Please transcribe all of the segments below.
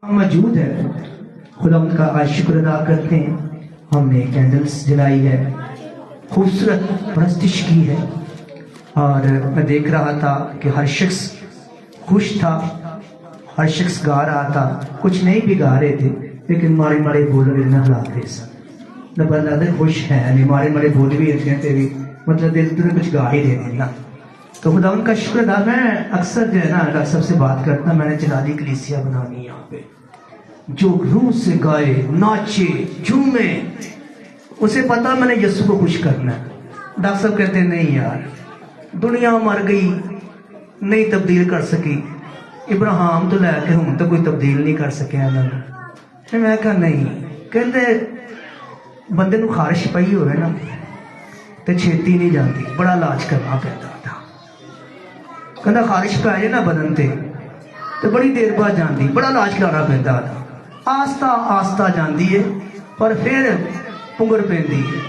موجود ہے. خدا ان کا آج شکر ادا کرتے ہیں. ہم نے کینڈلز جلائی ہے, خوبصورت پرستش کی ہے, اور میں دیکھ رہا تھا کہ ہر شخص خوش تھا, ہر شخص گا رہا تھا. کچھ نہیں بھی گا رہے تھے لیکن مارے مارے بول رہے نہ ہلا رہے سن. نہ خوش ہے نہیں, مارے مارے بول بھی رہتے بھی مطلب دل تو کچھ گا ہی رہے نا. تو خدا ان کا شکر ادا. میں اکثر جو ہے نا ڈاکٹر صاحب سے بات کرتا, میں نے جلالی کلیسیا بنانی یہاں پہ, جو روح سے گائے, ناچے, جھومے. اسے پتا میں نے یسوع کو خوش کرنا ہے. ڈاکٹر صاحب کہتے ہیں نہیں یار, دنیا مر گئی, نہیں تبدیل کر سکی. ابراہیم تو لے کے ہوں تو کوئی تبدیل نہیں کر سکے انہوں نے. میں کہا نہیں, کہتے بندے نو خارش پئی ہوئے نا تو چھیتی نہیں جاتی, بڑا علاج کرنا پہتا تھا. کہتا خارش پہ آئے نا بدن تے تو بڑی دیر بعد جاندی, بڑا علاج کرانا پہتا تھا. آستہ آستہ جاندی ہے پر پھر پنگر پہندی ہے.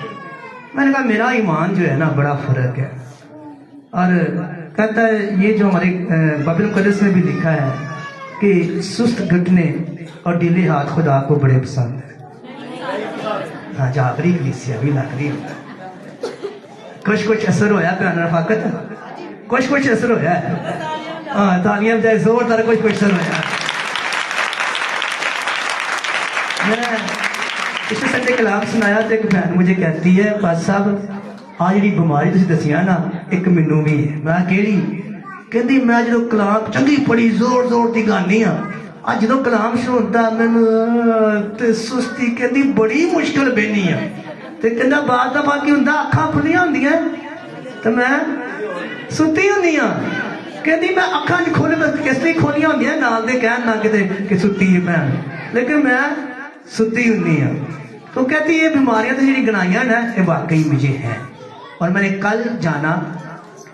میں نے کہا میرا ایمان جو ہے نا بڑا فرق ہے. اور کہتا ہے یہ جو ہمارے بائبل مقدس میں بھی لکھا ہے کہ سست گھٹنے اور ڈھیلے ہاتھ خدا کو بڑے پسند ہے. ہاں جابری کلیسیا بھی لگ رہی ہے. کچھ اثر ہویا پیان رفاقت, کچھ اثر ہویا ہے. ہاں تالیاں بجائے زور دار کچھ اثر ہویا. میں پچھلے سنڈے کلام سنایا تو ایک بہن مجھے کہتی ہے پاس صاحب آج جی بیماری تھی دسیا نا ایک مینو بھی ہے. میں کہڑی؟ کہندی میں جدو کلام چنگی پڑی زور زور کی گانی ہاں, اج جدو کلام شروع ہوتا میں سستی کہندی بڑی مشکل بہنی ہے. تو کہندا بعد دفعہ کی ہوندا اکھاں کھلیاں ہوندیاں تو میں ستی ہوندی ہاں. کہندی میں اکھاں کھول کس لیے کھولیاں ہوندیاں نال دے کہن نہ کتے کہ ستی ہے بہن, لیکن میں ستی ہوندی ہاں. تو کہتی یہ بیماریاں تو جڑی گنائیاں نا یہ واقعی مجھے ہیں, اور میں نے کل جانا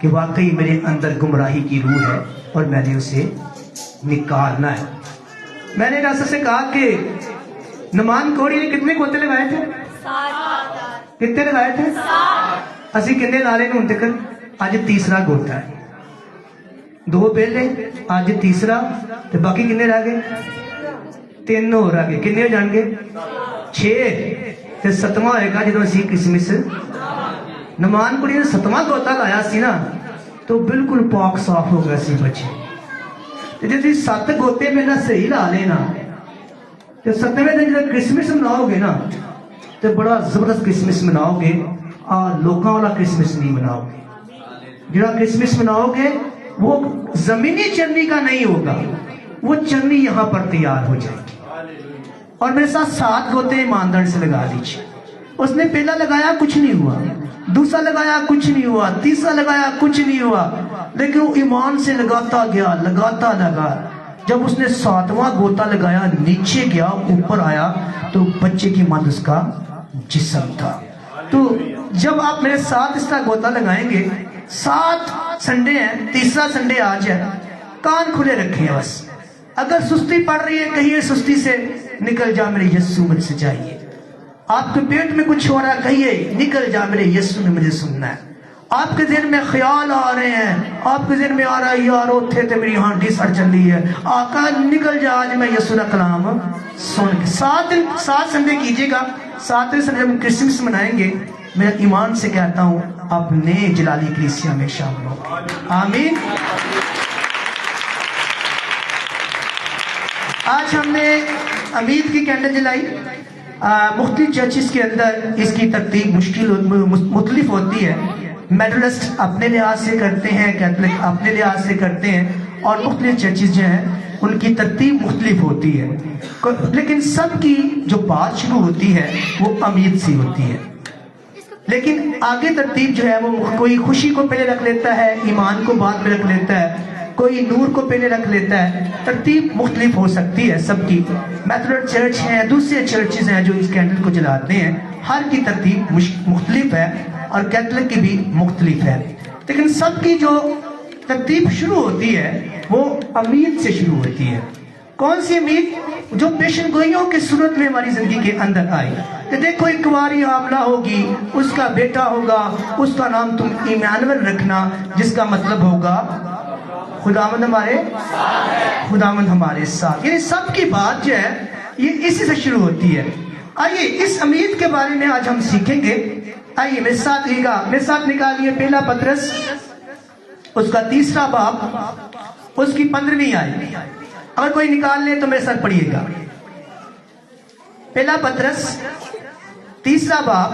کہ واقعی میرے اندر گمراہی کی روح ہے اور میں نے اسے نکالنا ہے. میں نے ڈاکٹر سے کہا کہ نمان کوڑی نے کتنے گوتے لگائے تھے؟ کتنے لگائے تھے؟ اسی کتنے لالے نے ہوں تک آج تیسرا گوتا ہے. 2 پہلے آج تیسرا, تو باقی کتنے رہ گئے؟ 3 ہو رہ گئے. کتنے ہو جان گے؟ 6. تے 7واں ہوئے گا جدو اسی کرسمس. نمان کڑی نے 7واں گوتا لایا سی نا تو بالکل پاک صاف ہو گیا سی بچے. جب 7 گوتے میں نہ صحیح لا لینا تو 7ویں دن جب کرسمس مناؤ گے نا تو بڑا زبردست کرسمس مناؤ گے. لوکاں والا کرسمس نہیں مناؤ گے. جڑا کرسمس مناؤ گے وہ زمینی چرنی کا نہیں ہوگا, وہ چرنی یہاں پر تیار ہو جائے گی. اور میرے ساتھ 7 گوتے ایماندار سے لگا دیجیے. اس نے پہلا لگایا کچھ نہیں ہوا, دوسرا لگایا کچھ نہیں ہوا, تیسرا لگایا کچھ نہیں ہوا, لیکن وہ ایمان سے لگاتا گیا, لگاتا لگا. جب اس نے 7واں گوتا لگایا, نیچے گیا, اوپر آیا تو بچے کی ماں اس کا جسم تھا. تو جب آپ میرے ساتھ اس کا گوتا لگائیں گے, 7 سنڈے ہیں, تیسرا سنڈے آج ہے, کان کھلے رکھیں بس. اگر سستی پڑ رہی ہے کہیے سستی سے نکل جا میرے یسوع مجھ سے چاہیے. آپ کے پیٹ میں کچھ ہو رہا ہے کہیے نکل جا میرے یسوع نے مجھے سننا ہے. آپ کے ذہن میں خیال آ رہے ہیں, آپ کے ذہن میں آ رہا ہے یار اوتھے تے میری ہانڈی سڑ چلی ہے, آقا نکل جا آج میں یسوع کا کلام سن کے. 7 سنڈے کیجیے گا. 7ویں سنڈے ہم کرسمس منائیں گے. میں ایمان سے کہتا ہوں اپنے جلالی کلیسیا میں شامل ہوں. آمین. آج ہم نے امید کی کینڈل جلائی. مختلف چرچز کے اندر اس کی ترتیب مختلف ہوتی ہے. میڈلسٹ اپنے لحاظ سے کرتے ہیں, کیتھولک اپنے لحاظ سے کرتے ہیں, اور مختلف چرچز جو ہیں ان کی ترتیب مختلف ہوتی ہے, لیکن سب کی جو بات شروع ہوتی ہے وہ امید سے ہوتی ہے. لیکن آگے ترتیب جو ہے وہ کوئی خوشی کو پہلے رکھ لیتا ہے, ایمان کو بعد میں رکھ لیتا ہے, کوئی نور کو پہلے رکھ لیتا ہے. ترتیب مختلف ہو سکتی ہے سب کی. میتھوڈ چرچ ہیں, دوسرے چرچز ہیں جو اس کینڈل کو جلاتے ہیں, ہر کی ترتیب مختلف ہے, اور کیتھولک کی بھی مختلف ہے. لیکن سب کی جو ترتیب شروع ہوتی ہے وہ امید سے شروع ہوتی ہے. کون سی امید؟ جو پیشن گوئیوں کی صورت میں ہماری زندگی کے اندر آئی کہ دیکھو ایک کنواری حاملہ ہوگی, اس کا بیٹا ہوگا, اس کا نام تم ایمانویل رکھنا, جس کا مطلب ہوگا खुदावंद हमारे खुदावंद हमारे साथ, यानी सबकी बात जो है ये इसी से शुरू होती है। आइए इस उम्मीद के बारे में आज हम सीखेंगे। आइए मेरे साथ निकालिए पहला पतरस उसका 3 बाब उसकी 15वीं आयत। अगर कोई निकाल ले तो मेरे साथ पढ़िएगा। पहला पतरस 3 बाब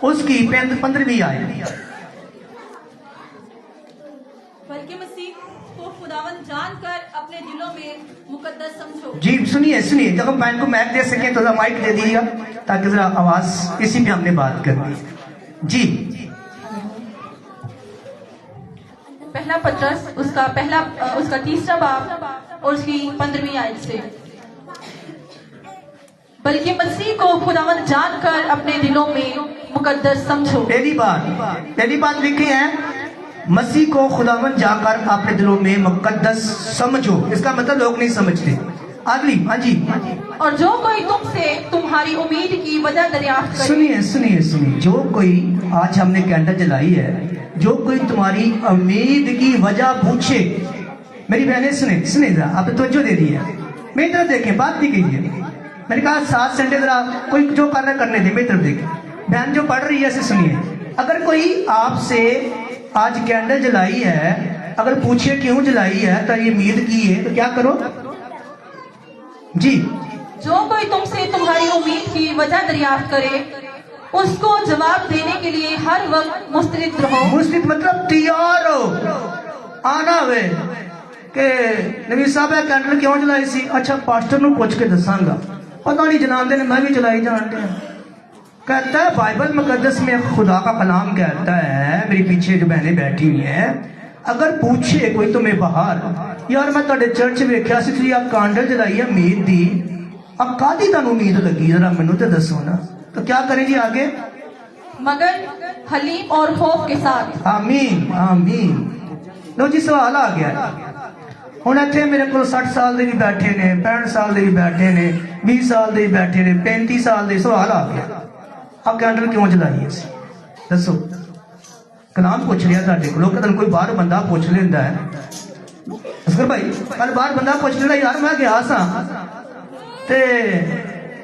उसकी 15वीं आयत। बल्कि मसीह को खुदावन जानकर अपने दिलों में मुकद्दस समझो। जी सुनिए, जब हम बहन को माइक दे सकें तो माइक दे दीजिएगा ताकि जरा आवाज इसी पे हमने बात करनी है। जी पहला पतरस उसका 3 बाब और उसकी 15वीं आयत से, बल्कि मसीह को खुदावन जानकर अपने दिलों में मुकद्दस समझो। पहली बात लिखी है, मसीह को खुदावन जाकर अपने दिलों में मुकद्दस समझो। इसका मतलब लोग नहीं समझते। अगली, हाँ जी। और जो कोई तुमसे तुम्हारी उम्मीद की वजह दरियाफ्त करे। सुनिए, जो कोई, आज हमने कैंडल जलाई है, जो कोई तुम्हारी उम्मीद की वजह पूछे। मेरी बहनें सुने जरा, आप तवज्जो दे दी है, मेरी तरफ देखें, बात नहीं कीजिए। मैंने कहा 7 घंटे जरा कोई जो करना करने दे, मेरी तरफ देखें। बहन जो पढ़ रही है ऐसे सुनिए। अगर कोई आपसे आज कैंडल जलाई है, अगर पूछे क्यों जलाई है तो ये उम्मीद की है, तो क्या करो जी। जो कोई तुमसे तुम्हारी उम्मीद की वजह दरियाफ्त करे, उसको जवाब देने के लिए हर वक्त मुस्तैद रहो। मुस्तैद मतलब तैयार हो, आना वे कि नबी साहब कैंडल क्यों जलाई सी। अच्छा पास्टर नूं पुछ के दसांगा, पता नहीं जलाते ने, मैं भी जलाई जानते हैं। कहता है बाइबल मुकद्दस में खुदा का कलाम कहता है, मेरी पीछे जो बहनें बैठी हुई हैं, अगर पूछे कोई तुम्हें बाहर, यार मैं तुहाडे चर्च वेख्या सी तुसीं आ कैंडल जलाई है उम्मीद दी, अब कादी तुहानूं उम्मीद लगी, जरा मैनूं ते दसो ना। तो क्या करें जी आगे? मगर हलीम और खौफ के साथ। आमीन। लो जी सवाल आ गया। हुण इत्थे मेरे को 60 साल दे भी बैठे ने, 65 साल दे भी बैठे ने, 20 साल दे भी बैठे ने, 35 साल दे। सवाल आ गया, आप कैंडल क्यों जलाई है? दसो। कलाम पूछ लिया तुहाडे कोलों, कदन कोई बाहर बंदा पूछ लेंदा है, असगर भाई कल बाहर बंदा पूछ लेंदा, यार मैं गया सा ते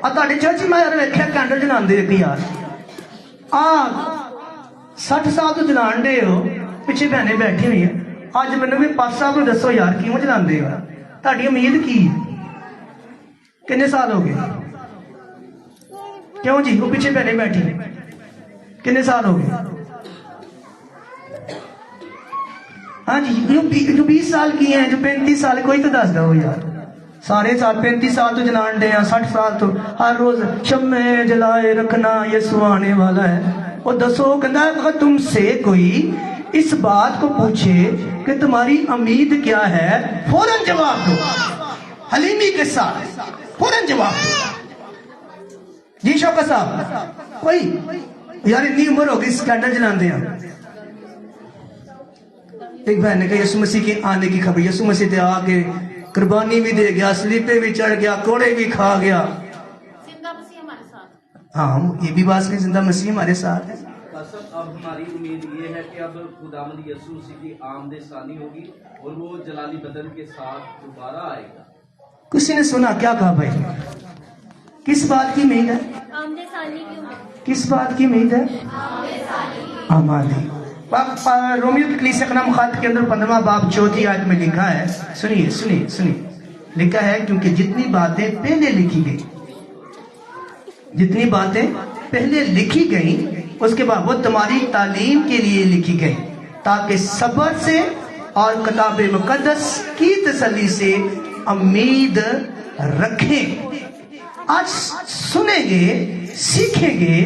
आ तुहाडे चर्च मैं यार वेख्या कैंडल जलांदे एक यार, आ 60 साल तो जलान दे हो, पिछे बहनें बैठी हुई है। अज मैनूं भी पास्टर साहब नूं दसो यार क्यों जलांदे हो? तुहाडी उम्मीद की? कितने साल हो गए? क्यों जी? वो पीछे बहनें बैठी, कितने साल हो गए? हाँ जी, जो 20 साल की हैं, जो 35 साल, कोई तो दस दो यार। सारे साल 35 साल तो जलान दे, 60 साल तो हर रोज शम्मे जलाए रखना यीशु आने वाला है। और दसो, कहता अगर तुमसे कोई इस बात को पूछे कि तुम्हारी उम्मीद क्या है, फौरन जवाब दो, हलीमी के साथ फौरन जवाब दो। जी शौकत साहब, कोई यार इतनी उम्र हो गई कैंडल जलाते हैं। एक बहन ने कहा यीशु मसीह के आने की खबर, यीशु मसीह ते आके कुर्बानी भी दे गया, स्लीपे भी चढ़ गया, कोड़े भी खा गया। जिंदा मसीह हमारे साथ। हाँ, ये भी बात है, जिंदा मसीह हमारे साथ है। अब हमारी उम्मीद ये है कि अब खुदावंद यीशु मसीह की आमद-ए-सानी होगी और वो जलाली बदन के साथ दोबारा आएगा। किसी ने सुना क्या कहा भाई? किस बात की उम्मीद है? किस बात की उम्मीद है? आमादी। रोमियो की कलीसिया का नाम खात के अंदर 15वां बाब 4 आयत में लिखा है, सुनिए, लिखा है क्योंकि जितनी बातें पहले लिखी गई उसके बाद वो तुम्हारी तालीम के लिए लिखी गई, ताकि सब्र से और किताब मुकद्दस की तसल्ली से उम्मीद रखें। आज सुनेंगे, सीखेंगे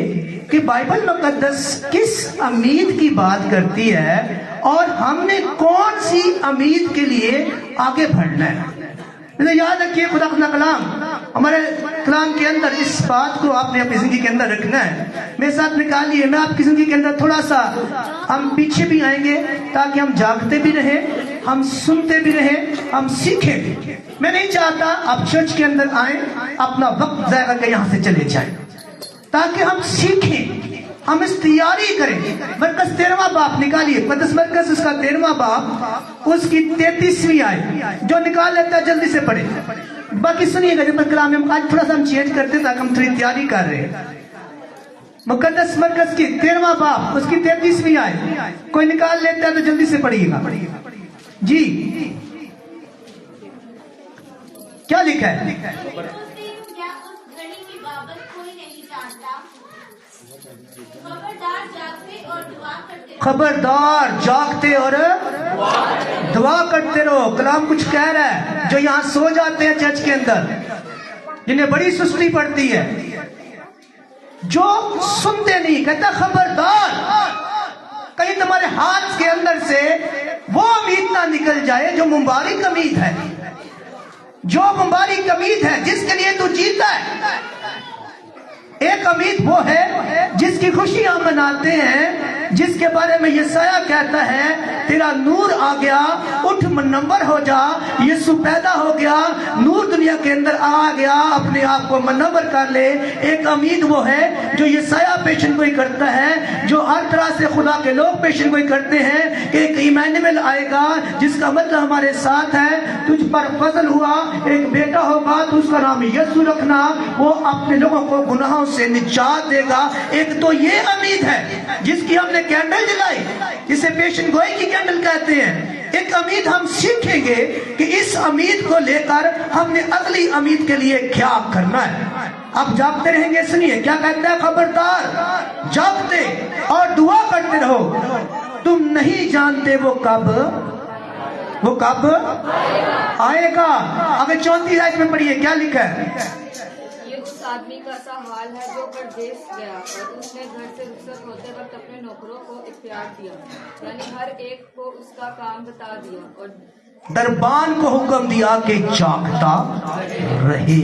कि बाइबल मुकद्दस किस उम्मीद की बात करती है और हमने कौन सी उम्मीद के लिए आगे बढ़ना है। तो याद रखिए, खुदा का कलाम, हमारे कलाम के अंदर इस बात को आपने अपनी जिंदगी के अंदर रखना है। मेरे साथ निकालिए, मैं आपकी जिंदगी के अंदर थोड़ा सा हम पीछे भी आएंगे ताकि हम जागते भी रहें, हम सुनते भी रहें, हम सीखें भी। मैं नहीं चाहता आप चर्च के अंदर आए, अपना वक्त ज़ाया करके यहाँ से चले जाएं, ताकि हम सीखें, हम इस तैयारी करें। मरकज 13वां बाप निकालिए, मुकद्दस मरकज उसका 13वां बाप उसकी 33वीं आयत, जो निकाल लेता है जल्दी से पढ़े। बाकी सुनिएगा जब कलाम में आज थोड़ा सा हम चेंज करते ताकि हम थोड़ी तैयारी कर रहे हैं। मुकद्दस मरकज की 13वां बाप उसकी 33वीं आयत, कोई निकाल लेता है तो जल्दी से पढ़िएगा जी। क्या लिखा है? क्या उस घड़ी की बाबत कोई नहीं जानता? खबरदार जागते और दुआ करते रहो। खबरदार जागते और दुआ करते रहो। कलाम कुछ कह रहा है, जो यहाँ सो जाते हैं चर्च के अंदर, जिन्हें बड़ी सुस्ती पड़ती है, जो सुनते नहीं, कहता खबरदार कहीं तुम्हारे हाथ के अंदर से वो उम्मीद ना निकल जाए जो मुबारक उम्मीद है, जो मुबारक उम्मीद है जिसके लिए तू जीता है। एक उम्मीद वो है जिसकी खुशी हम मनाते हैं, जिसके बारे में यशायाह कहता है तेरा नूर आ गया, उठ मनव्वर हो जा, यीशु पैदा हो गया, नूर दुनिया के अंदर आ गया, अपने आप को मनव्वर कर ले। एक उम्मीद वो है जो यशायाह पेशन गोई करता है, जो हर तरह से खुदा के लोग पेशन गोई करते हैं कि एक इमैनुएल आएगा जिसका मतलब हमारे साथ है, तुझ पर फजल हुआ, एक बेटा होगा तो उसका नाम यीशु रखना, वो अपने लोगों को गुनाहों से निजात देगा। एक तो ये उम्मीद है जिसकी हमने कैंडल जलाई, जिसे पेशन गोई की कैंडल कहते हैं। एक उम्मीद हम सीखेंगे कि इस उम्मीद को लेकर हमने अगली उम्मीद के लिए क्या करना है। आप जागते रहेंगे। सुनिए क्या कहता है, खबरदार जागते और दुआ करते रहो, तुम नहीं जानते वो कब आएगा। अगर 34 आयत में पढ़िए क्या लिखा है। ये उस आदमी का सा हाल है जो परदेश गया और उसने घर से रुखसत होते वक्त अपने नौकरों को इख्तियार दिया, यानी हर एक को उसका काम बता दिया और दरबान को हुक्म दिया कि जागता रहे।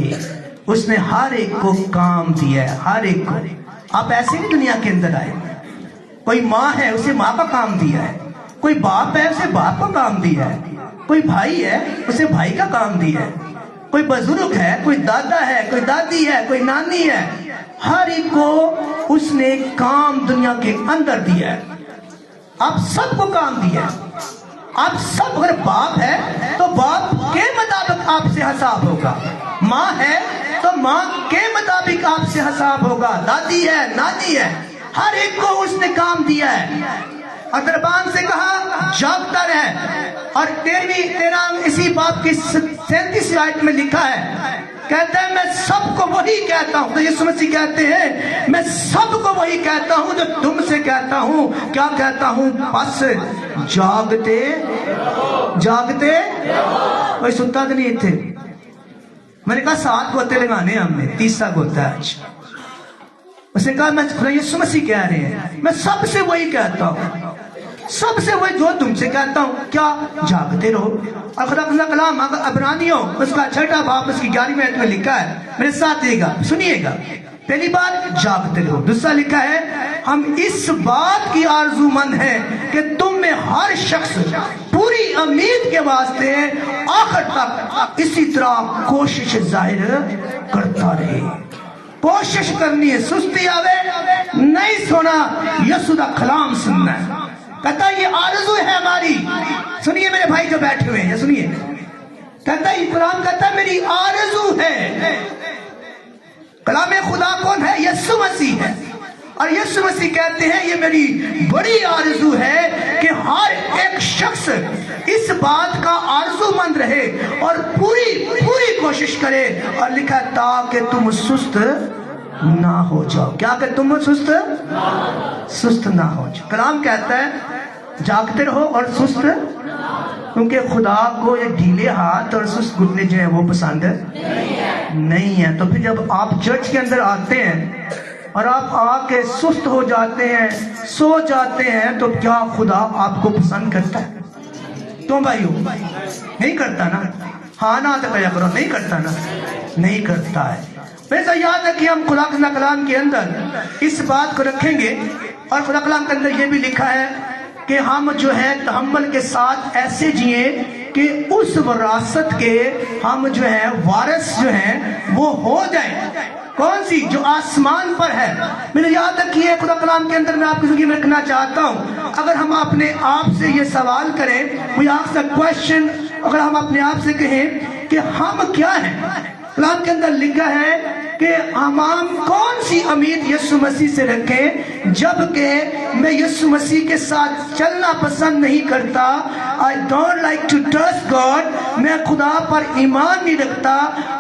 उसने हर एक को काम दिया है, हर एक को। आप ऐसे नहीं दुनिया के अंदर आए। कोई माँ है उसे माँ का काम दिया है, कोई बाप है उसे बाप का काम दिया है, कोई भाई है उसे भाई का काम दिया है, कोई बुजुर्ग है, कोई दादा है, कोई दादी है, कोई नानी है, हर एक को उसने काम दुनिया के अंदर दिया है। आप सबको काम दिया है। आप सब अगर बाप है तो बाप के मुताबिक आपसे हिसाब होगा, माँ है तो माँ के मुताबिक आपसे हिसाब होगा, दादी है, नानी है, हर एक को उसने काम दिया है। अदरबान से कहा जागता रहे। और 13 इसी बाप की 37 आयत में लिखा है, कहता है मैं सबको वही कहता हूँ। तो यीशु मसीह कहते हैं मैं सबको वही कहता हूँ जो तुमसे कहता हूँ। क्या कहता हूँ? बस जागते कोई सुनता तो नहीं थे। मैंने कहा 7 गोते लगाने हमने, 30सा गोता है आज। उसने कहा मैं यीशु मसीह कह रहे हैं मैं सबसे वही कहता हूँ, सबसे वही जो तुमसे कहता हूँ। क्या? जागते रहो। और खुदा का कलाम अबरानियों उसका 6ठा बाप उसकी 11वीं आयत में लिखा है, मेरे साथ देगा सुनिएगा। पहली बात जागते रहो। दूसरा लिखा है हम इस बात की आरजूमंद है कि तुम में हर शख्स पूरी उम्मीद के वास्ते आखिर तक इसी तरह कोशिश जाहिर करता रहे। कोशिश करनी है, सुस्ती आवे नहीं सोना, यीशु दा कलाम सुनना है। कहता ये आरज़ू है हमारी। सुनिए मेरे भाई जो बैठे हुए हैं, सुनिए। कहता है कलाम कहता है मेरी आरज़ू है। कलाम खुदा कौन है? यीशु मसीह है। और यीशु मसीह कहते हैं ये मेरी बड़ी आरज़ू है कि हर एक शख्स इस बात का आरज़ूमंद रहे और पूरी कोशिश करे। और लिखा ताकि तुम सुस्त ना हो जाओ। क्या कि तुम सुस्त ना हो जाओ। कलाम कहता है जागते रहो और सुस्त, क्योंकि खुदा को ये ढीले हाथ और सुस्त घुटने जो है वो पसंद नहीं है। तो फिर जब आप चर्च के अंदर आते हैं और आप आके सुस्त हो जाते हैं, सो जाते हैं, तो क्या खुदा आपको पसंद करता है? क्यों भाइयों? नहीं करता ना। हाँ ना तो क्या करो, नहीं करता ना, नहीं करता है। वैसा याद है कि हम खुदा के कलाम के अंदर इस बात को रखेंगे। और खुदा कलाम के अंदर ये भी लिखा है कि हम जो है तहम्मुल के साथ ऐसे जिए कि उस विरासत के हम जो है वारिस जो है वो हो जाए। कौन सी? जो आसमान पर है। मैंने याद रखिए, खुदा कलाम के अंदर मैं आपकी जिंदगी में रखना चाहता हूँ, अगर हम अपने आप से ये सवाल करें, वी आस्क द क्वेश्चन, अगर हम अपने आप से कहें कि हम क्या हैं, कलाम के अंदर लिखा है कि हम कौन सी उम्मीद यीशु मसीह से रखें, जबकि मैं यीशु मसीह के साथ चलना पसंद नहीं करता। I don't like to trust God, मैं खुदा पर ईमान नहीं रखता,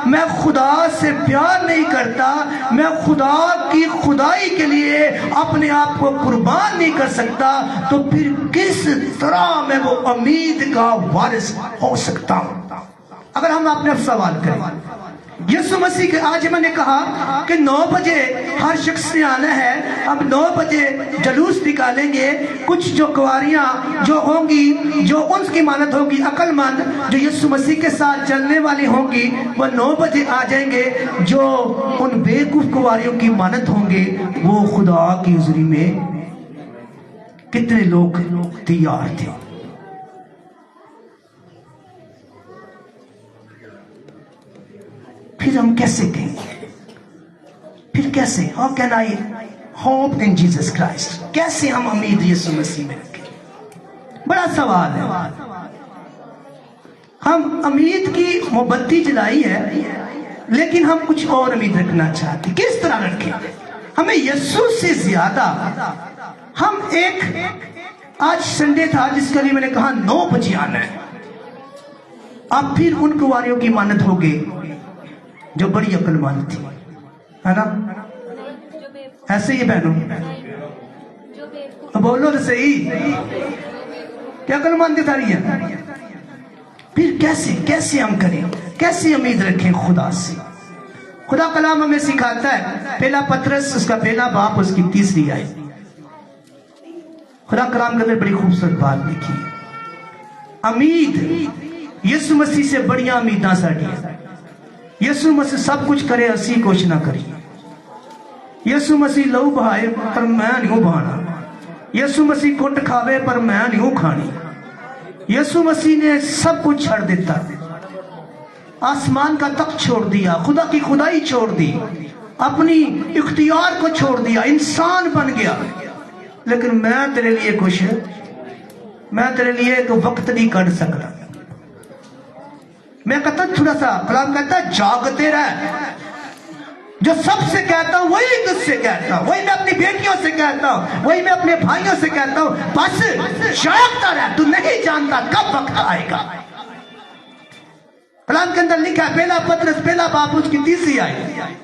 मैं खुदा से प्यार नहीं करता, मैं खुदा की खुदाई के लिए अपने आप को कुर्बान नहीं कर सकता, तो फिर किस तरह मैं वो उम्मीद का वारिस हो सकता हूं? अगर हम अपने सवाल करें, यीशु मसीह के, आज मैंने कहा कि 9 बजे हर शख्स ने आना है, हम 9 बजे जलूस निकालेंगे। कुछ जो कुंवारियां जो होंगी, जो उनकी मानत होगी अक्लमंद, जो यीशु मसीह के साथ चलने वाली होंगी, वो 9 बजे आ जाएंगे। जो उन बेवकूफ कुंवारियों की मानत होंगे, वो खुदा की हुजूरी में कितने लोग तैयार थे? फिर हम कैसे कहेंगे? फिर कैसे? How can I hope in Jesus Christ? कैसे हम उम्मीद यीशु मसीह में रखें? बड़ा सवाल है। हम उम्मीद की मोमबत्ती जलाई है, लेकिन हम कुछ और उम्मीद रखना चाहते। किस तरह रखें? हमें यीशु से ज्यादा हम आज संडे था जिसके लिए मैंने कहा 9 बजे आना है। अब फिर उन कुंवारियों की मानत हो गई जो बड़ी अक्लमंद थी, है ना? ऐसे ही बहनों, बोलो तो सही, क्या अक्लमंद था रही है? फिर कैसे हम करें? कैसे उम्मीद रखें खुदा से? खुदा कलाम हमें सिखाता है, पहला पतरस उसका पहला बाप उसकी 3री आयत। खुदा कलाम के अंदर बड़ी खूबसूरत बात लिखी है। उम्मीद यीशु मसीह से बढ़िया उम्मीदां साड़ी है। यीशु मसीह सब कुछ करे, असी कुछ ना करिए। यीशु मसीह लहू बहाए पर मैं नहीं बहाना। यीशु मसीह कुट खावे पर मैं नहीं खानी। यीशु मसीह ने सब कुछ छोड़ देता, आसमान का तख्त छोड़ दिया, खुदा की खुदाई छोड़ दी, अपनी इख्तियार को छोड़ दिया, इंसान बन गया। लेकिन मैं तेरे लिए कुछ, मैं तेरे लिए एक वक्त नहीं कट सकता। मैं कहता थोड़ा सा, कलाम कहता जागते रह। जो सबसे कहता हूं वही तुझसे कहता हूं, वही मैं अपनी बेटियों से कहता हूं, वही मैं अपने भाइयों से कहता हूं, बस जागता रह। तू नहीं जानता कब वक्त आएगा। कलाम के अंदर लिखा है, पहला पतरस पहला बाप उसकी 3री आयत।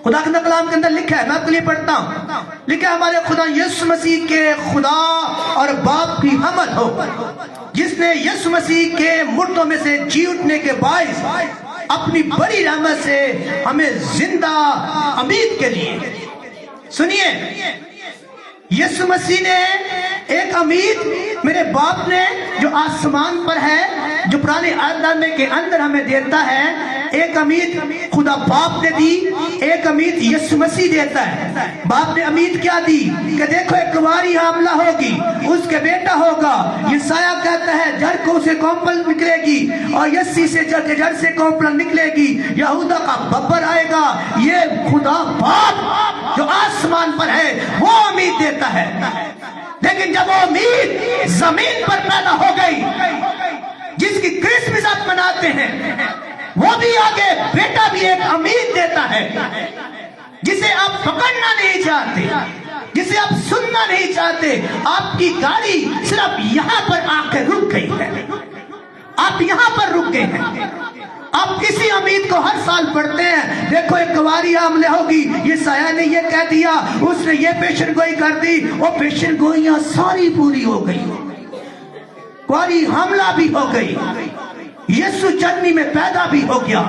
खुदा के कलाम के अंदर लिखा है, मैं आपके लिए पढ़ता हूं, लिखा है हमारे खुदा यीशु मसीह के खुदा और बाप की हमद हो, जिसने यीशु मसीह के मुर्दों में से जी उठने के बायस अपनी बड़ी रहमत से हमें जिंदा उम्मीद के लिए, सुनिए, यीशु मसीह ने एक उम्मीद मेरे बाप ने जो आसमान पर है, जो पुराने आदम के अंदर हमें देता है, एक उम्मीद खुदा बाप ने दी, एक उम्मीद यीशु मसीह देता है। बाप ने उम्मीद क्या दी कि देखो एक कुंवारी हमला होगी, उसके बेटा होगा। यशायाह कहता है जड़ को से कौपल निकलेगी और यस्सी से जड़ से कौपल निकलेगी, यहूदा का बब्बर आएगा। ये खुदा बाप जो आसमान पर है वो उम्मीद देता है। लेकिन जब वो उम्मीद जमीन पर पैदा हो गई, जिसकी क्रिसमस आप मनाते हैं, वो भी आगे बेटा भी एक उम्मीद देता है, जिसे आप पकड़ना नहीं चाहते, जिसे आप सुनना नहीं चाहते। आपकी गाड़ी सिर्फ यहां पर आकर रुक गई है, आप यहां पर रुक गए हैं। आप इसी उम्मीद को हर साल पढ़ते हैं, देखो एक कुंवारी हमले होगी, ये साया ने ये कह दिया, उसने ये पेशन गोई कर दी, वो पेशन गोइयां सारी पूरी हो गई, कुंवारी हमला भी हो गई, यीशु चटनी में पैदा भी हो गया।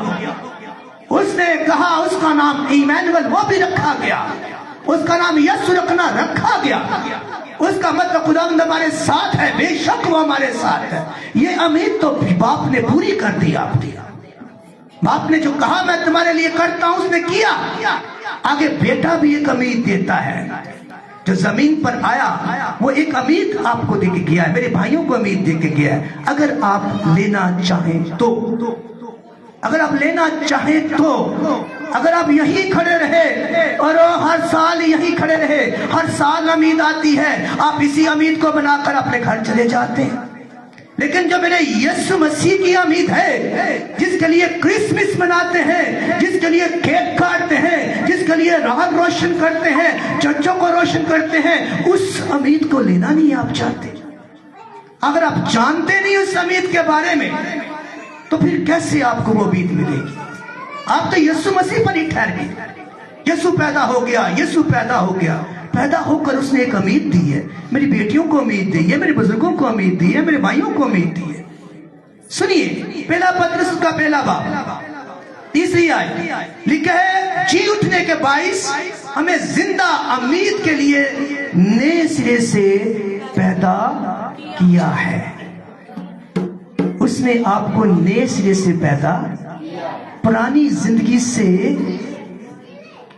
उसने कहा उसका नाम इमैनुअल वो भी रखा गया, उसका नाम यीशु रखा गया। उसका मतलब खुदावंद हमारे साथ है, बेशक वो हमारे साथ है। ये उम्मीद तो बाप ने पूरी कर दी। आपकी बाप ने जो कहा मैं तुम्हारे लिए करता हूं, उसने किया। आगे बेटा भी एक उम्मीद देता है, जो जमीन पर आया वो एक उम्मीद आपको देके गया है, मेरे भाइयों को उम्मीद देके गया है। अगर आप लेना चाहें तो اگر آپ لینا چاہیں تو اگر آپ یہی کھڑے رہے اور ہر سال یہی کھڑے رہے، ہر سال امید آتی ہے، آپ اسی امید کو بنا کر اپنے گھر چلے جاتے ہیں. لیکن جو میرے یسوع مسیح کی امید ہے، جس کے لیے کرسمس مناتے ہیں، جس کے لیے کیک کاٹتے ہیں، جس کے لیے راہ روشن کرتے ہیں، چرچوں کو روشن کرتے ہیں، اس امید کو لینا نہیں آپ چاہتے. اگر آپ جانتے نہیں اس امید کے بارے میں تو پھر کیسے آپ کو وہ امید ملے گی؟ آپ تو یسوع مسیح پر ہی ٹھہر گئے. یسوع پیدا ہو گیا، یسوع پیدا ہو گیا، پیدا ہو کر اس نے ایک امید دی ہے. میری بیٹیوں کو امید دی ہے، میرے بزرگوں کو امید دی ہے، میرے بھائیوں کو امید دی ہے. سنیے پہلا پطرس کا پہلا باب 3 آیت لکھا ہے، جی اٹھنے کے باعث ہمیں زندہ امید کے لیے نئے سرے سے پیدا کیا ہے. اس نے آپ کو نئے سرے سے پیدا، پرانی زندگی سے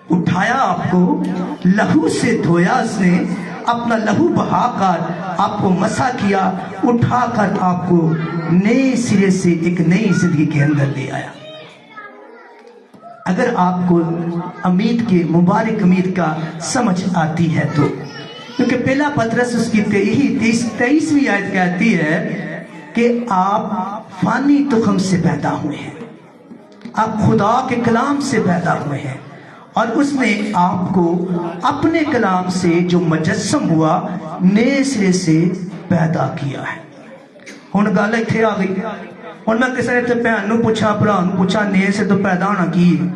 اٹھایا، آپ کو لہو سے دھویا. اس نے اپنا لہو بہا کر آپ کو مسح کیا، اٹھا کر آپ کو نئے سرے سے ایک نئی زندگی کے اندر لے آیا. اگر آپ کو امید کے مبارک امید کا سمجھ آتی ہے تو، کیونکہ پہلا پطرس اس کی 23ویں آیت کہتی ہے کہ آپ فانی تخم سے پیدا ہوئے ہیں، آپ خدا کے کلام سے پیدا ہوئے ہیں، اور اس نے آپ کو اپنے کلام سے جو مجسم ہوا نئے سرے سے پیدا کیا ہے. ہن گل ایتھے آ گئی. ہن میں کسی نے بھن نوں پوچھا، بھرا نوں پوچھا، نئے سے تو پیدا ہونا کی ہے؟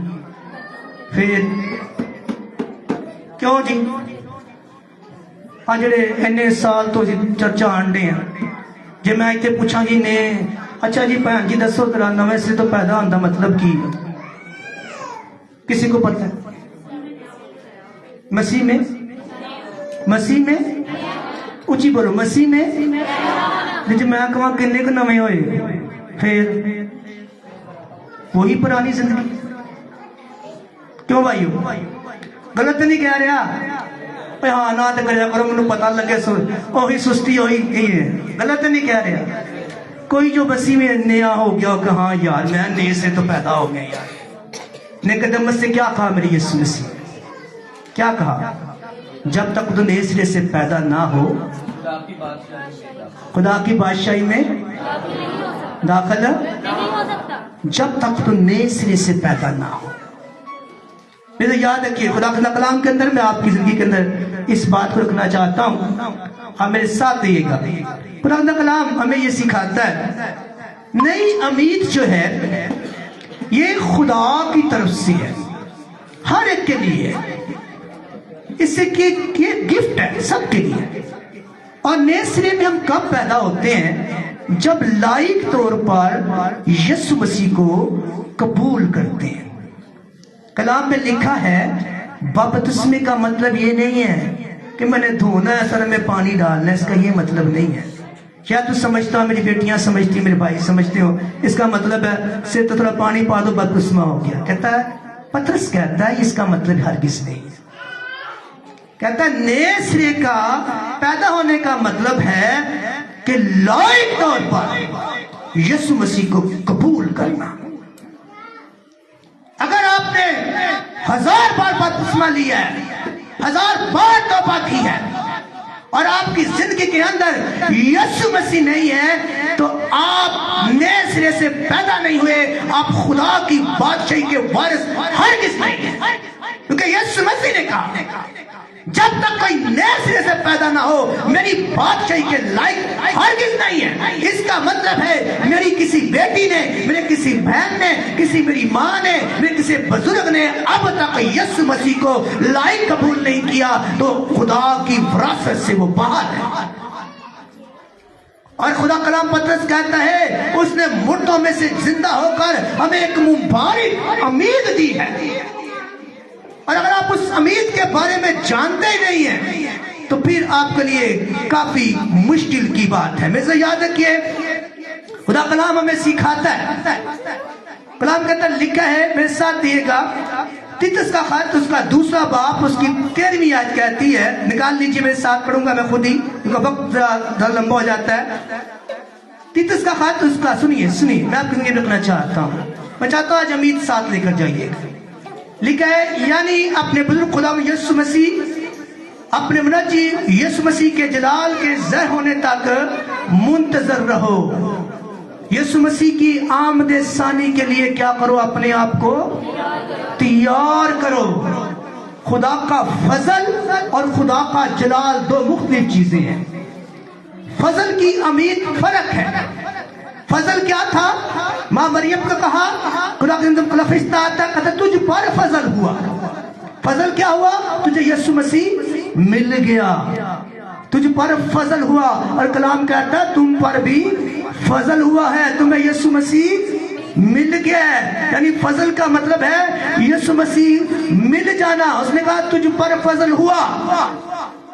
پھر کیوں جی جڑے اینے سال تو چرچا آنڈے ہیں، جی میں اتنے پوچھا جی نے اچھا جی بھن جی دسو ذرا نویں سے تو پیدا ہونے کا مطلب کی ہے؟ کسی کو پتہ ہے؟ مسیح میں اونچی بولو، مسیح میں جی میں کہاں کنے کو نویں ہوئے؟ پھر وہی پرانی زندگی. کیوں بھائیو غلط نہیں کہہ رہا؟ ہاں نہ تو کریا کرو، مجھے پتا لگے وہی سستی وہی ہے. غلط نہیں کہہ رہا. کوئی جو مسیح میں نیا ہو گیا کہ ہاں یار میں نئے سے تو پیدا ہو گیا یار. نکدمس سے کیا کہا میری یسوع مسیح؟ کیا کہا؟ جب تک تو نئے سرے سے پیدا نہ ہو خدا کی بادشاہی میں داخل جب تک تو نئے سرے سے پیدا نہ ہو. میرے یاد رکھیے خدا کے کلام کے اندر میں آپ کی زندگی کے اندر اس بات کو رکھنا چاہتا ہوں. آپ میرے ساتھ رہیے گا. خدا کا کلام ہمیں یہ سکھاتا ہے نئی امید جو ہے یہ خدا کی طرف سے ہے، ہر ایک کے لیے. اس سے یہ گفٹ ہے سب کے لیے. اور نئے سرے میں ہم کب پیدا ہوتے ہیں؟ جب لائق طور پر یسوع مسیح کو قبول کرتے ہیں. کلام میں لکھا ہے بپتسمے کا مطلب یہ نہیں ہے کہ میں نے دھونا ہے سر میں پانی ڈالنا ہے، اس کا یہ مطلب نہیں ہے. کیا تو سمجھتا ہو، میری بیٹیاں سمجھتی، میرے بھائی سمجھتے ہو اس کا مطلب ہے صرف تو تھوڑا پانی پا دو بپتسمہ ہو گیا؟ کہتا ہے پطرس کہتا ہے اس کا مطلب ہرگز نہیں ہے. کہتا ہے نئے سرے کا پیدا ہونے کا مطلب ہے کہ لائق طور پر یسوع مسیح کو قبول کرنا. اگر آپ نے 1000 بار بپتسمہ لیا ہے، 1000 بار توبہ کی ہے، اور آپ کی زندگی کے اندر یسوع مسیح نہیں ہے تو آپ نئے سرے سے پیدا نہیں ہوئے، آپ خدا کی بادشاہی کے وارث ہرگز نہیں ہیں. کیونکہ یسوع مسیح نے کہا جب تک کوئی نئے سرے سے پیدا نہ ہو میری بادشاہی کے لائق ہرگز نہیں ہے. اس کا مطلب ہے میری کسی بیٹی نے، میرے کسی بہن نے، کسی میری ماں نے، میرے کسی بزرگ نے اب تک یسوع مسیح کو لائق قبول نہیں کیا تو خدا کی وراثت سے وہ باہر ہے. اور خدا کلام پطرس کہتا ہے اس نے مردوں میں سے زندہ ہو کر ہمیں ایک مبارک امید دی ہے. اور اگر آپ اس امید کے بارے میں جانتے ہی نہیں ہیں تو پھر آپ کے لیے کافی مشکل کی بات ہے. میرے سے یاد رکھیے خدا کلام ہمیں سکھاتا ہے. کلام کے اندر لکھا ہے، میرے ساتھ دیئے گا، تیتس کا خط اس کا 2 باب اس کی 13ویں آیت کہتی ہے. نکال لیجئے، میرے ساتھ پڑھوں گا میں خود ہی کیونکہ وقت ذرا لمبا ہو جاتا ہے. تیتس کا خط اس کا سنیے میں آپ کے لیے رکھنا چاہتا ہوں. मैं चाहता हूं आज अमीद साथ लेकर जाइए। लिखा है यानी अपने बुजुर्ग खुदा यीशु मसीह अपने मुनज्जी यीशु मसीह के जलाल के ज़ाहिर होने तक मुंतजर रहो। यीशु मसीह की आमद सानी के लिए क्या करो, अपने आप को तैयार करो। खुदा का फजल और खुदा का जलाल दो मुख्तलिफ चीजें हैं। फजल की अमीद फर्क है। फजल क्या था? माँ मरियम का कहा खुदा के अंदर फरिश्ता आता कहता तुझ पर फजल हुआ। फजल क्या हुआ? तुझे यीशु मसीह मिल गया, तुझ पर फजल हुआ। और कलाम कहता तुम पर भी फजल हुआ है, तुम्हें यीशु मसीह मिल गया है। यानी फजल का मतलब है यीशु मसीह मिल जाना। उसने कहा तुझ पर फजल हुआ।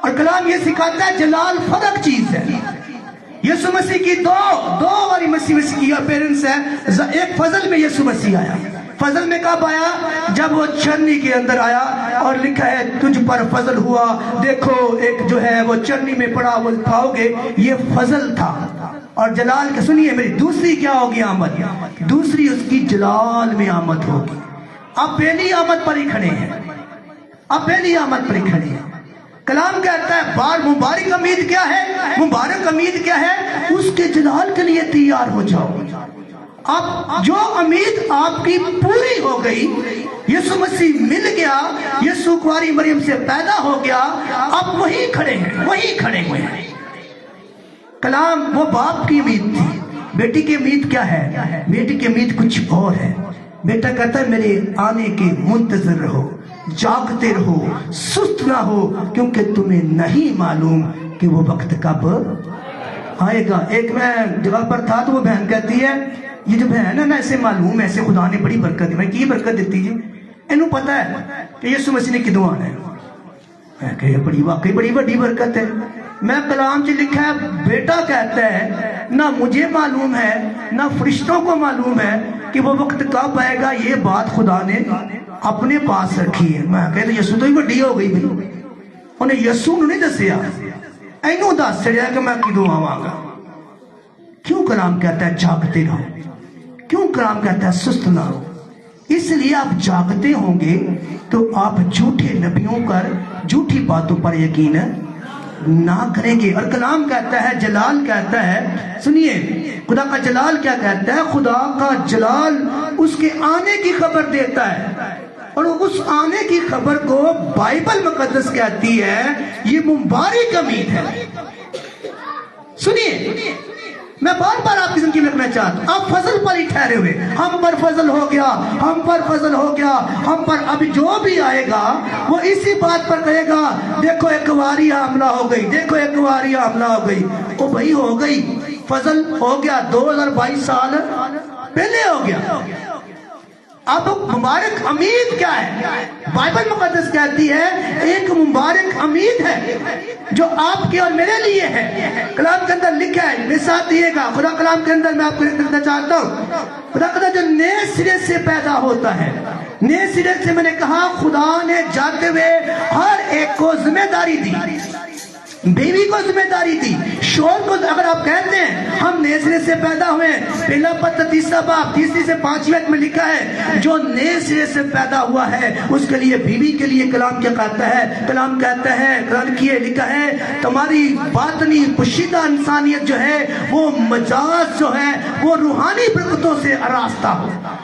और कलाम ये सिखाता है जलाल फर्क चीज है। यीशु मसीह की दो बारी मसीह की अपीयरेंस है। एक फजल में यीशु मसीह आया। फजल में कब आया? जब वो चरनी के अंदर आया और लिखा है तुझ पर फजल हुआ। देखो एक जो है वो चरनी में पड़ा वो पाओगे, ये फजल था। और जलाल के सुनिए मेरी दूसरी क्या होगी आमद? दूसरी उसकी जलाल में आमद होगी। अब पहली आमद पर ही खड़े हैं, अब पहली आमद पर ही खड़े हैं। कलाम कहता है बार मुबारक अमीद क्या है? मुबारक अमीद क्या है? उसके जलाल के लिए तैयार हो जाओ। अब जो अमीद आपकी पूरी हो गई, यीशु मसीह मिल गया, यीशु कुंवारी मरियम से पैदा हो गया, अब वही खड़े हैं, वही खड़े हुए हैं। कलाम वो बाप की उम्मीद थी। बेटी की उम्मीद क्या है? बेटी की उम्मीद कुछ और है। बेटा कहता है मेरे आने के मुंतजर रहो, जागते रहो, सुस्त ना हो, क्योंकि तुम्हें नहीं मालूम कि वो वक्त कब आएगा। एक मैं जगह पर था तो वो बहन कहती है ये जो बहन है ना ऐसे मालूम ऐसे खुदा ने बड़ी बरकत दी। मैं की बरकत दी जी? इन्हों पता है कि यीशु मसीह ने किदों आना है। मैं कह बड़ी वाकई बड़ी बड़ी बरकत है। मैं कलाम च लिखा है बेटा कहता है ना मुझे मालूम है ना फरिश्तों को मालूम है कि वो वक्त कब आएगा। ये बात खुदा ने अपने पास रखी है। मैं कहता यीशु तो ही बड़ी हो गई भाई, उन्हें यीशु नहीं दसिया, इनू दस चढ़िया कि मैं किदों आवांगा। क्यों कलाम कहता है जागते रहो? क्यों कलाम कहता है सुस्त ना हो? इसलिए आप जागते होंगे तो आप झूठे नबियों पर झूठी बातों पर यकीन ना करेंगे। और कलाम कहता है जलाल कहता है, सुनिए खुदा का जलाल क्या कहता है? खुदा का जलाल उसके आने की खबर देता है। और उस आने की खबर को बाइबल मुकद्दस कहती है ये मुबारक अमीद है। सुनिए मैं बार बार आपकी जिंदगी में रखना चाहता हूं, आप फजल पर ही ठहरे हुए। हम पर फजल हो गया, हम पर फजल हो गया, हम पर अभी जो भी आएगा वो इसी बात पर कहेगा देखो एक वारी हमला हो गई, देखो एक वारी हमला हो गई। ओ भाई हो गई, फजल हो गया, 2022 साल पहले हो गया। अब मुबारक अमीद क्या है? बाइबल मुकद्दस कहती है एक मुबारक अमीद है जो आपके और मेरे लिए है। कलाम के अंदर लिखा है, मेरे साथ दिएगा खुदा कलाम के अंदर मैं आपको लिखना चाहता हूँ। खुदा का जो नए सिरे से पैदा होता है, नए सिरे से मैंने कहा खुदा ने जाते हुए हर एक को जिम्मेदारी दी, बीवी को जिम्मेदारी दी, शोर को। अगर आप कहते हैं हम नए सिरे से पैदा हुए, पहला पत्र 3 बाब 3 से 5 में लिखा है जो नए सिरे से पैदा हुआ है उसके लिए बीवी के लिए कलाम क्या कहता है? कलाम कहता है कुरान की लिखा है तुम्हारी बातनी पुशीदा इंसानियत जो है वो मजाज जो है वो रूहानी बरकतों से आरास्ता हो।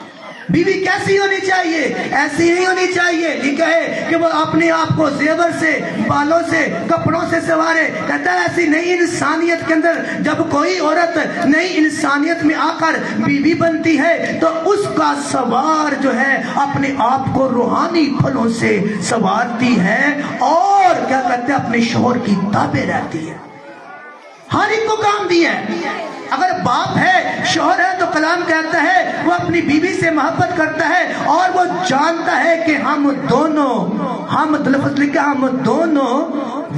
बीवी कैसी होनी चाहिए? ऐसी ही होनी चाहिए। लिखा है कि वो अपने आप को जेवर से, बालों से, कपड़ों से सवारे। कहता है ऐसी नई इंसानियत के अंदर जब कोई औरत नई इंसानियत में आकर बीवी बनती है तो उसका सवार जो है अपने आप को रूहानी फलों से सवारती है और क्या कहते हैं अपने शौहर की ताबे रहती है। हर एक को काम दिया है। अगर बाप है, शौहर है तो कलाम कहता है वो अपनी बीवी से मोहब्बत करता है और वो जानता है कि हम दोनों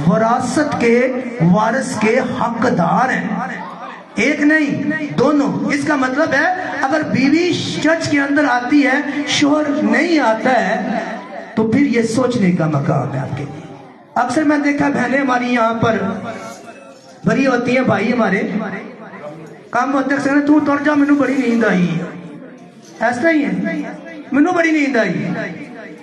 वरासत के वारिस के हकदार हैं। एक नहीं दोनों। इसका मतलब है अगर बीवी चर्च के अंदर आती है, शौहर नहीं आता है, तो फिर ये सोचने का मकाम है आपके लिए। अक्सर मैं देखा बहनें हमारी यहाँ पर भरी होती है, भाई हमारे काम होते तू तुर जा, मैनू बड़ी नींद आई। ایسا ہی ہے. مینوں بڑی نیند آئی.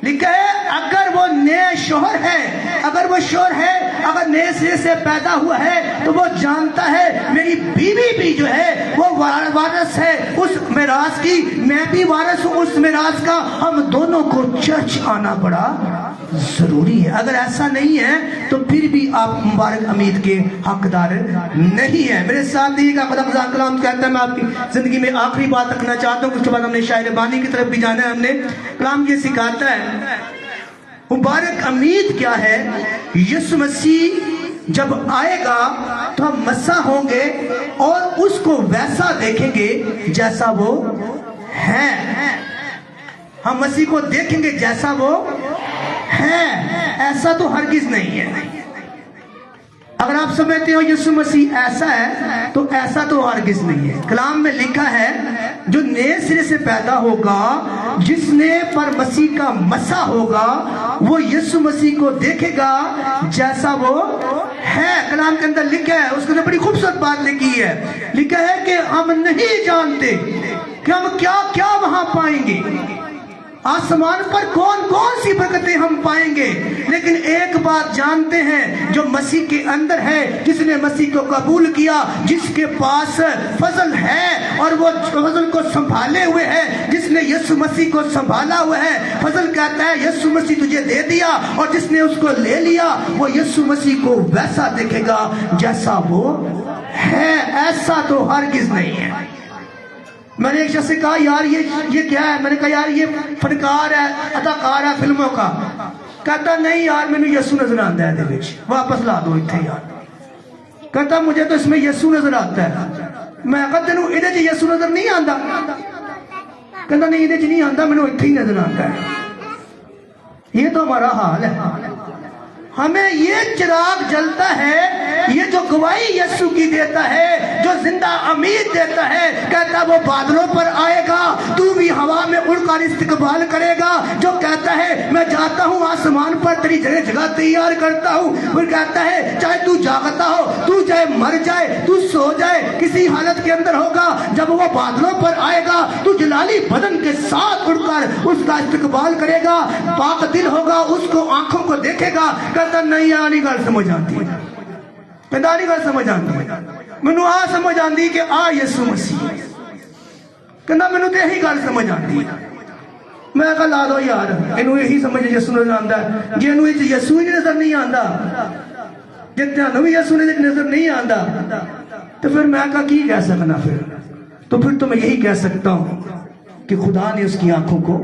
لکھا ہے اگر وہ نئے شوہر ہے، اگر وہ شوہر ہے، اگر نئے سرے سے پیدا ہوا ہے تو وہ جانتا ہے میری بیوی بھی جو ہے وہ وارث ہے اس میراث کی، میں بھی وارث ہوں اس میراث کا. ہم دونوں کو چرچ آنا بڑا ضروری ہے. اگر ایسا نہیں ہے تو پھر بھی آپ مبارک امید کے حقدار نہیں ہیں. میرے ساتھ دیکھیے گا خدا مزاق کلام کہتا ہے. میں آپ کی زندگی میں آخری بات رکھنا چاہتا ہوں، اس کے بعد ہم نے شاعر بانی کی طرف بھی جانا ہے. ہم نے کلام یہ سکھاتا ہے مبارک امید کیا ہے. یسوع مسیح جب آئے گا تو ہم مسیح ہوں گے اور اس کو ویسا دیکھیں گے جیسا وہ ہے. ہم مسیح کو دیکھیں گے جیسا وہ ہے، ایسا تو ہرگز نہیں ہے. اگر آپ سمجھتے ہو یسوع مسیح ایسا ہے تو ایسا تو ہرگز نہیں ہے. کلام میں لکھا ہے جو نئے سرے سے پیدا ہوگا، جس نے پر مسیح کا مسا ہوگا، وہ یسوع مسیح کو دیکھے گا جیسا وہ ہے. کلام کے اندر لکھا ہے، اس کے اندر بڑی خوبصورت بات لکھی ہے. لکھا ہے کہ ہم نہیں جانتے کہ ہم کیا کیا وہاں پائیں گے، آسمان پر کون کون سی برکتیں ہم پائیں گے، لیکن ایک بات جانتے ہیں جو مسیح کے اندر ہے، جس نے مسیح کو قبول کیا، جس کے پاس فضل ہے اور وہ فضل کو سنبھالے ہوئے ہے، جس نے یسوع مسیح کو سنبھالا ہوا ہے. فضل کہتا ہے یسوع مسیح تجھے دے دیا، اور جس نے اس کو لے لیا وہ یسوع مسیح کو ویسا دیکھے گا جیسا وہ ہے، ایسا تو ہرگز نہیں ہے. میں نے ایک شخص سے کہا یار یہ کیا ہے؟ میں نے کہا یار یہ فنکار ہے، اداکار ہے فلموں کا. کہتا نہیں یار مینوں یسوع نظر آتا ہے دے وچ، واپس لا دو اتنے یار. کہتا مجھے تو اس میں یسوع نظر آتا ہے. میں کہا تینوں ادھے چ یسوع نظر نہیں آتا؟ کہتا نہیں ادھے چ نہیں آتا، مینوں اتنے ہی نظر آتا ہے. یہ تو ہمارا حال ہے. ہمیں یہ چراغ جلتا ہے، یہ جو گواہی یسوع کی دیتا ہے، جو زندہ امید دیتا ہے. کہتا وہ بادلوں پر آئے گا، تو بھی ہوا میں اڑ کر استقبال کرے گا. جو کہتا ہے میں جاتا ہوں آسمان پر تیری جگہ تیار کرتا ہوں. پھر کہتا ہے چاہے تو جاگتا ہو، تو چاہے مر جائے، تو سو جائے، کسی حالت کے اندر ہوگا، جب وہ بادلوں پر آئے گا تو جلالی بدن کے ساتھ اڑ کر اس کا استقبال کرے گا. پاک دل ہوگا، اس کو آنکھوں کو دیکھے گا. نہیں آنی گل سمجھ آتی، پہدانی گل سمجھ آتی. مینوں آ سمجھ آتی کہ آ یسوع مسیح، کہنا مینوں تو یہی گل سمجھ آتی. میں کہا لا دو یار، اینوں یہی سمجھ یسوع نظر آتا ہے. جی اینوں یسوع ہی نظر نہیں آتا، جی تینوں بھی یسوع نظر نہیں آتا، تو پھر میں کہا کی کہہ سکنا پھر؟ تو پھر تو میں یہی کہہ سکتا ہوں کہ خدا نے اس کی آنکھوں کو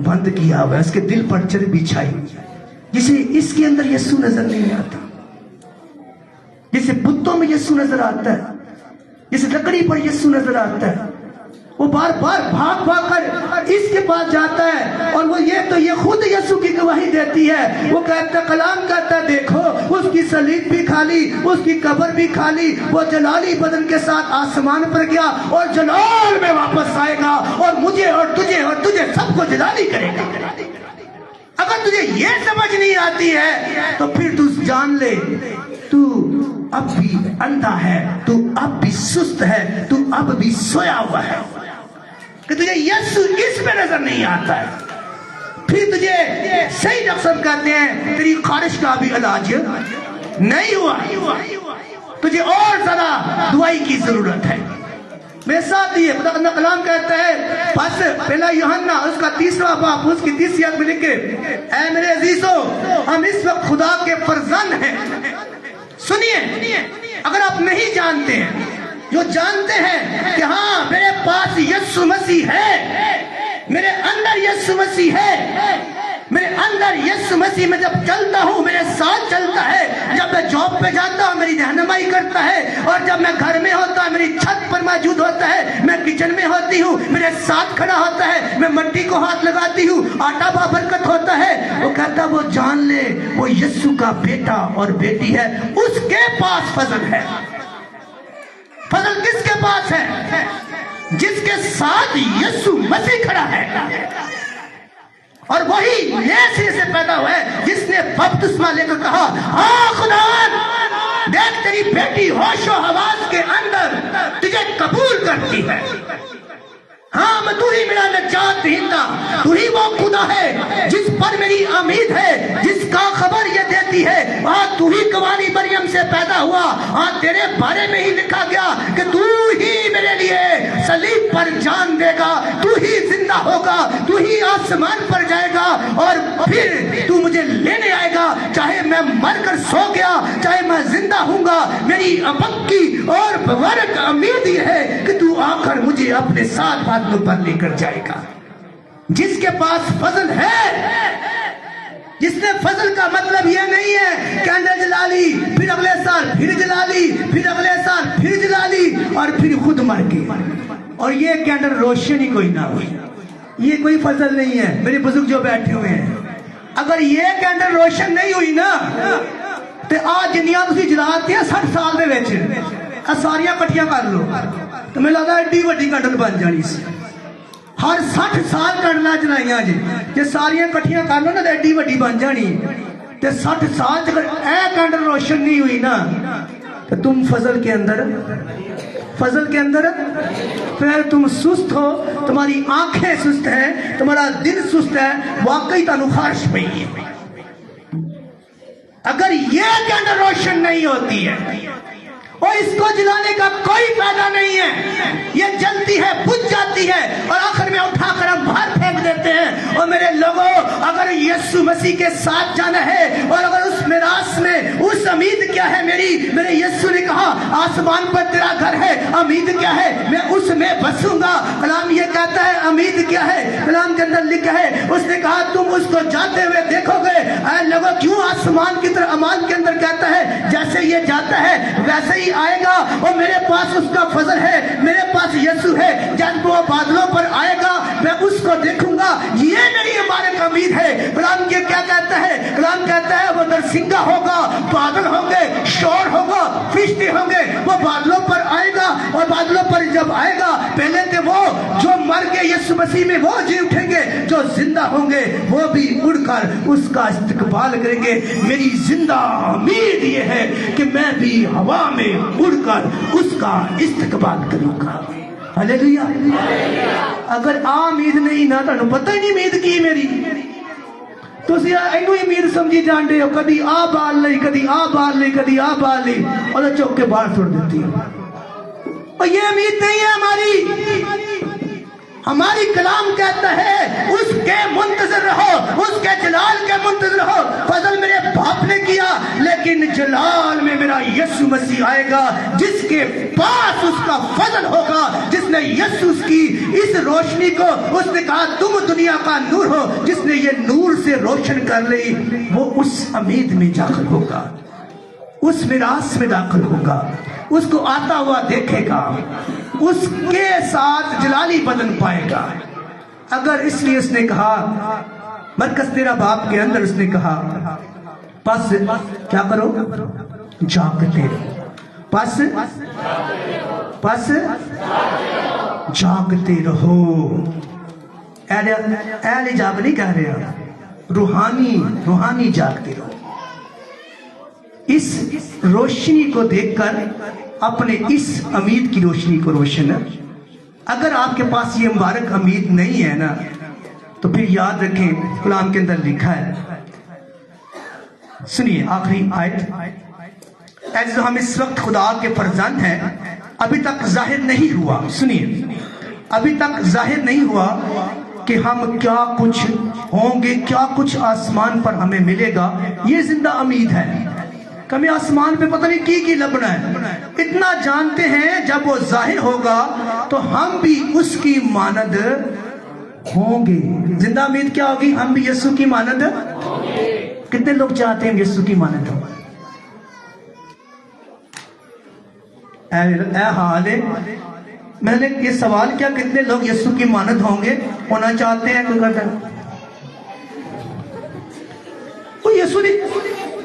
بند کیا ہوا ہے، اس کے دل پر چربی چھائی، جسے اس کے اندر یسوع نظر نہیں آتا، جسے بتوں میں یسوع نظر آتا ہے، جسے لکڑی پر یسوع نظر آتا ہے. وہ بار بار بھاگ بھاگ کر اس کے پاس جاتا ہے، اور وہ یہ خود یسوع کی گواہی دیتی ہے. وہ کہتا ہے، کلام کہتا ہے دیکھو اس کی صلیب بھی کھالی، اس کی قبر بھی کھالی، وہ جلالی بدن کے ساتھ آسمان پر گیا اور جلال میں واپس آئے گا، اور مجھے اور تجھے سب کو جلالی کرے گا. اگر تجھے یہ سمجھ نہیں آتی ہے تو پھر تو جان لے تو اب بھی اندھا ہے، تو اب بھی سست ہے، تو اب بھی سویا ہوا ہے، کہ تجھے یسوع اس میں نظر نہیں آتا ہے. پھر تجھے صحیح ڈاکٹر کہتے ہیں تیری خارش کا بھی علاج نہیں ہوا، تجھے اور زیادہ دوائی کی ضرورت ہے. میرے ساتھ یہ خدا کا کلام کہتا ہے، بس پہلا یوحنا اس کا 3واں باب اس کی 30 آیت میں لکھے، اے میرے عزیزو ہم اس وقت خدا کے فرزند ہیں. سنیے، اگر آپ نہیں جانتے ہیں، جو جانتے ہیں کہ ہاں میرے پاس یسوع مسیح ہے، میرے اندر یسوع مسیح ہے، میرے اندر یسوع مسیح میں جب چلتا ہوں میرے ساتھ چلتا ہے، جب میں جاب پہ جاتا ہوں میری رہنمائی کرتا ہے، اور جب میں گھر میں ہوتا ہوں میری چھت پر موجود ہوتا ہے، میں کچن میں ہوتی ہوں میرے ساتھ کھڑا ہوتا ہے، میں مٹی کو ہاتھ لگاتی ہوں آٹا بابرکت ہوتا ہے. وہ کہتا وہ جان لے وہ یسوع کا بیٹا اور بیٹی ہے، اس کے پاس فضل ہے. فضل کس کے پاس ہے؟ جس کے ساتھ یسوع مسیح کھڑا ہے، اور وہی نئے سرے سے پیدا ہوا ہے، جس نے بپتسمہ لے کر کہا ہاں خدا دیکھ تیری بیٹی ہوش و حواس کے اندر تجھے قبول کرتی ہے. हाँ मैं तू ही मेरा नजात दहिंदा, तू ही वो खुदा है जिस पर मेरी उम्मीद है, जिसका खबर ये देती है आज तू ही कवानी मरियम से पैदा हुआ। आज तेरे बारे में ही लिखा गया कि तू ही मेरे लिए सलीब पर जान देगा, तू ही जिंदा होगा, तू ही आसमान पर जाएगा और फिर तू मुझे लेने आएगा। चाहे मैं मर कर सो गया, चाहे मैं जिंदा हूँगा, मेरी पक्की और मुबारक उम्मीद ये है कि तू आकर मुझे अपने साथ बादलों पर लेकर जाएगा। जिसके पास फजल है, जिसने फजल का मतलब ये नहीं है कैंडल जला ली, फिर अगले साल फिर जला ली, फिर अगले साल फिर जला ली और फिर खुद मर गई और ये कैंडल रोशन ही कोई ना हुई, ये कोई फजल नहीं है। मेरे बुजुर्ग जो बैठे हुए हैं, अगर ये कैंडल रोशन नहीं हुई ना तो आज जिन्नियां तुसीं जलाते हैं 60 साल दे विच सारियां कट्ठियां कर लो तो मैं लगदा एडी वड्डी कैंडल बन जानी सी। हर 60 साल कैंडलां जलाइयां जे सारियां कट्ठियां कर लो ना तो एडी वड्डी बन जानी। ते 60 साल च ए कैंडल रोशन नहीं हुई ना तो तुम फजल के अंदर फिर तुम सुस्त हो, तुम्हारी आंखें सुस्त हैं, तुम्हारा दिल सुस्त है, वाकई तुहानू खारिश पई है। अगर ये कैंडल रोशन नहीं होती है और इसको जलाने का कोई फायदा नहीं है, ये जलती है, बुझ जाती है और आखिर में उठाकर हम बाहर फेंक देते हैं। और मेरे लोगों, अगर यीशु मसीह के साथ जाना है और अगर उस मिरास में उस उम्मीद क्या है मेरे यीशु ने कहा आसमान पर तेरा घर है, उम्मीद क्या है मैं उसमें बसूंगा। कलाम ये कहता है उम्मीद क्या है, कलाम के अंदर लिखा है उसने कहा तुम उसको जाते हुए देखोगे। ऐ लोगों, क्यों आसमान की तरफ अमान के अंदर कहता है जैसे ये जाता है वैसे ही आएगा और मेरे पास उसका फजल है, मेरे पास यीशु है। जब वो बादलों पर आएगा मैं उसको देखूंगा, ये मेरी मुबारक उम्मीद है। कलाम ये क्या कहता है, कलाम कहता है वो नरसिंगा होगा, बादल होंगे, शोर होगा, फरिश्ते होंगे, वो बादलों पर आएगा और बादलों पर जब आएगा पहले तो वो जो मर गए यीशु मसीह में वो जी उठेंगे, जो जिंदा होंगे वो भी उड़कर उसका इस्तकबाल करेंगे। मेरी जिंदा उम्मीद ये है कि मैं भी हवा में उड़कर उसका इस्तकबाल करूंगा। हालेलुया। अगर आ उम्मीद नहीं ना तुहानू पता ही नहीं उम्मीद की मेरी, तुसीं इनू ही उम्मीद समझी जांदे हो, कदी आ बाल लई, कदी आ बाल लई, कदी आ बाल लई और चुक के बाहर छोड़ देती है। और ये उम्मीद नहीं है हमारी कलाम कहता है उसके मुंतज़िर रहो, उसके जलाल के मुंतज़िर रहो। फजल मेरे बाप ने किया लेकिन जलाल में मेरा यीशु मसीह आएगा जिसके पास उसका फजल होगा, जिसने यीशु की इस रोशनी को, उसने कहा तुम दुनिया का नूर हो, जिसने ये नूर से रोशन कर ली वो उस उम्मीद में दाखिल होगा, उस मिरास में दाखिल होगा, उसको आता हुआ देखेगा, उसके साथ जलाली बदन पाएगा। अगर इसलिए उसने कहा मरकज तेरा बाप के अंदर, उसने कहा बस क्या करो, जागते रहो, बस जागते रहो। ऐले जाग नहीं कह रहे, रूहानी जागते रहो। इस रोशनी को देखकर अपने इस उम्मीद की रोशनी को रोशन, अगर आपके पास ये मुबारक उम्मीद नहीं है ना तो फिर याद रखें कलाम के अंदर लिखा है, सुनिए आखिरी आयत, ऐसे हम इस वक्त खुदा के फर्जंद हैं, अभी तक जाहिर नहीं हुआ, सुनिए अभी तक जाहिर नहीं हुआ कि हम क्या कुछ होंगे, क्या कुछ आसमान पर हमें मिलेगा। ये जिंदा उम्मीद है, कभी आसमान पे पता नहीं की लबना है। इतना जानते हैं जब वो जाहिर होगा तो हम भी उसकी मानद होंगे। जिंदा उम्मीद क्या होगी, हम भी यीशु की मानद। कितने लोग चाहते हैं यीशु की मानद हो? हाल है, मैंने ये सवाल किया कितने लोग यीशु की मानद होंगे, होना चाहते हैं? कोई करता है यीशु ने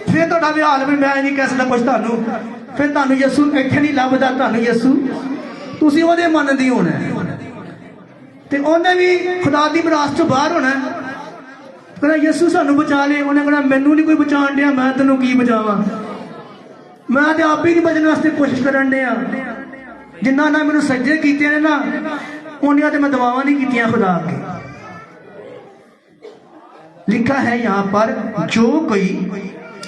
फिर तो हाल भी मैं नहीं कह सकता कुछ थानू, फिर थानू यीशु इत्थे नहीं लभदा, थानू यीशु तुसीं ओहदे मन दी होना ते ओहने भी खुदा दी विरासत चों बाहर होना। कहना यीशु सानू बचा ले, उन्हें कहना मैनू नहीं कोई बचाण दिया, मैं तेनू की बचावां, मैं ते आप ही नहीं बचने वास्ते कोशिश करन दिया। जिन्ना ना मैनू सजदे कीते ने ना उन्हें तो मैं दवावां नहीं कीतियां खुदा के। लिखा है यहाँ पर, जो कोई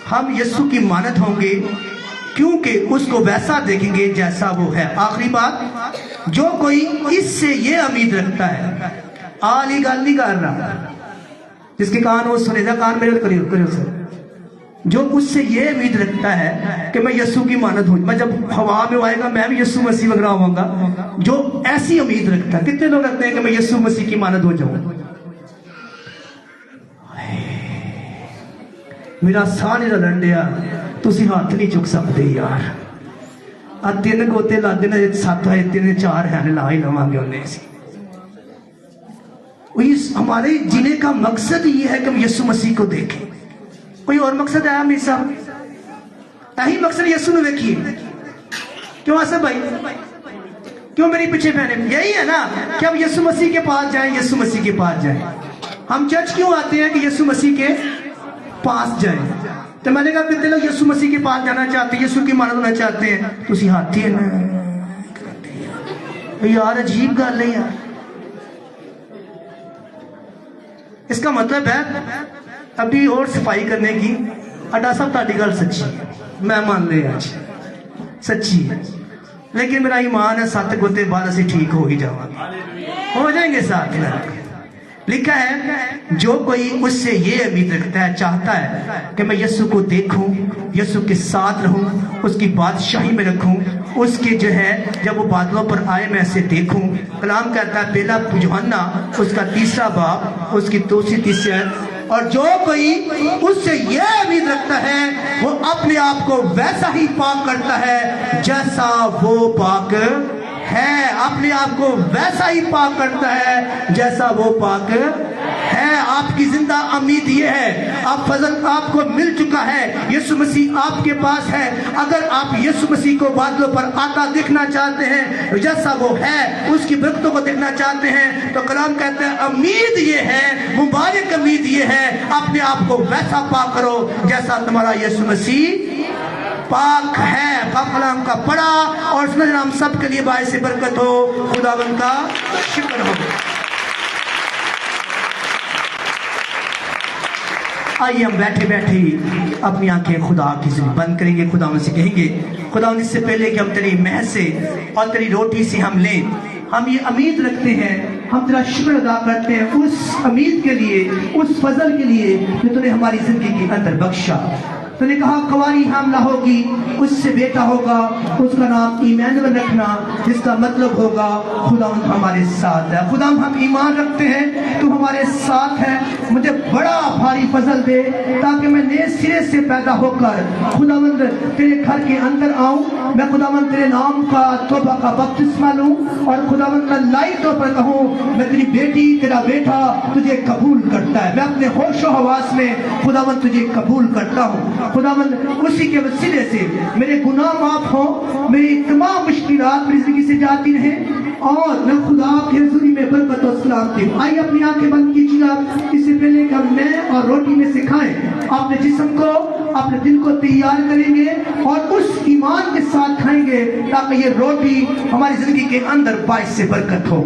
हम यीशु की मानत होंगे क्योंकि उसको वैसा देखेंगे जैसा वो है। आखिरी बात, जो कोई इससे ये उम्मीद रखता है, आली गल नहीं कर रहा, जिसके कान वो सुनेगा, कान मेरे करियो करियो सर, जो उससे ये उम्मीद रखता है कि मैं यीशु की मानत हूं, मैं जब हवा में आएगा मैं भी यीशु मसीह वगैरह होऊंगा, जो ऐसी उम्मीद रखता है। कितने लोग रखते हैं कि मैं यीशु मसीह की मानत हो जाऊं? मेरा साह नहीं रलन दिया, तुसी हाथ नहीं चुक सकते यार। आ 3 गोते लाते ने, 7 है 3 4 है, ला ही लवांगे उन्हें। हमारे जीने का मकसद ये है कि हम यीशु मसीह को देखें। कोई और मकसद है मेरे साहब? यही मकसद यीशु ने देखिए। क्यों आसफ भाई, क्यों मेरी पीछे पहने? यही है ना कि हम यीशु मसीह के पास जाएं, यीशु मसीह के पास जाएं। हम चर्च क्यों आते हैं? कि यीशु मसीह के पास जाएं। तो मैंने कहा कितने लोग यीशु मसीह के पास जाना चाहते हैं, यीशु की मानत होना चाहते हैं? तुसी हाथी है ना यार, अजीब गल है यार। इसका मतलब है अभी और सफाई करने की। अड्डा साहब ताड़ी गल सच्ची है, मैं मान ले आज सच्ची है, लेकिन मेरा ईमान है 7 गोते बाद असी ठीक हो ही जाएंगे, हो जाएंगे साथ में। लिखा है, जो कोई उससे ये उम्मीद रखता है, चाहता है कि मैं यीशु को देखूं, यीशु के साथ रहूं, उसकी बादशाही में रखूं, उसके जो है जब वो बादलों पर आए मैं ऐसे देखूं। कलाम कहता है, पहला यूहन्ना उसका 3 बाब उसकी 2 से 3। और जो कोई उससे यह उम्मीद रखता है, वो अपने आप को वैसा ही पाक करता है जैसा वो पाक है। अपने आप को वैसा ही पाक करता है जैसा वो पाक है। आपकी जिंदा उम्मीद ये है, आप फजल आपको मिल चुका है, यीशु मसीह आपके पास है। अगर आप यीशु मसीह को बादलों पर आता देखना चाहते हैं जैसा वो है, उसकी बरकतों को देखना चाहते हैं, तो कलाम कहते हैं उम्मीद ये है, मुबारक उम्मीद ये है, अपने आप को वैसा पाक करो जैसा तुम्हारा यीशु मसीह पाक है। कलाम का पढ़ा और सुना, हम सब के लिए बायस बरकत हो। खुदावंद का शुक्र हो। आइए हम बैठे बैठे अपनी आंखें खुदा की ज़िंदगी बंद करेंगे, खुदा से कहेंगे, खुदा इससे पहले कि हम तेरी महल से और तेरी रोटी से हम लें, हम ये उम्मीद रखते हैं, हम तेरा शुक्र अदा करते हैं उस उम्मीद के लिए, उस फजल के लिए जो तूने हमारी जिंदगी के अंदर बख्शा। तूने कहा कुंवारी हामला होगी, उससे बेटा होगा, उसका नाम इमैनुअल रखना, जिसका मतलब होगा खुदा हमारे साथ है। खुदा हम ईमान रखते हैं तू हमारे साथ है। मुझे बड़ा भारी फजल दे ताकि मैं नए सिरे से पैदा होकर खुदावंद तेरे घर के अंदर आऊं। मैं खुदावंद तेरे नाम का तौबा का बपतिस्मा लूं और खुदावंद मैं लाई तौर पर कहूं, मैं तेरी बेटी तेरा बेटा तुझे कबूल करता है। मैं अपने होशो हवास में खुदावंद तुझे कबूल करता हूं। खुदावंद उसी के वसीले से मेरे गुनाह माफ हो, मेरी तमाम मुश्किलात मेरी जिंदगी से जाती रहे और मैं खुदा की हज़ूरी में बरकत और सलामती हूं। आइए अपनी आंखें बंद कीजिएगा। इससे पहले कि हम मैं और रोटी में से खाएं, अपने जिस्म को अपने दिल को तैयार करेंगे और उस ईमान के साथ खाएंगे ताकि ये रोटी हमारी जिंदगी के अंदर बाइस से बरकत हो।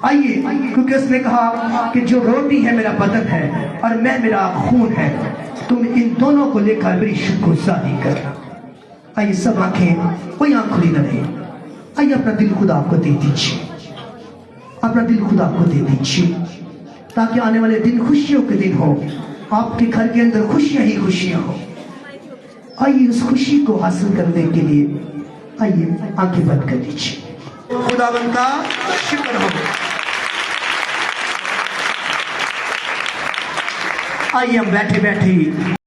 आइए, क्योंकि उसने कहा कि जो रोटी है मेरा बदन है और मैं मेरा खून है, तुम इन दोनों को लेकर मेरी शुक्रगुजारी करना। आइए सब आंखें, कोई आंख खुली न रहे। आइए अपना दिल खुदा को दे दीजिए, अपना दिल खुदा को दे दीजिए ताकि आने वाले दिन खुशियों के दिन हो, आपके घर के अंदर खुशियां ही खुशियां हो। आइए उस खुशी को हासिल करने के लिए आइए आंखें बंद कर दीजिए। खुदावंद का शुक्र हो। आइए हम बैठे बैठे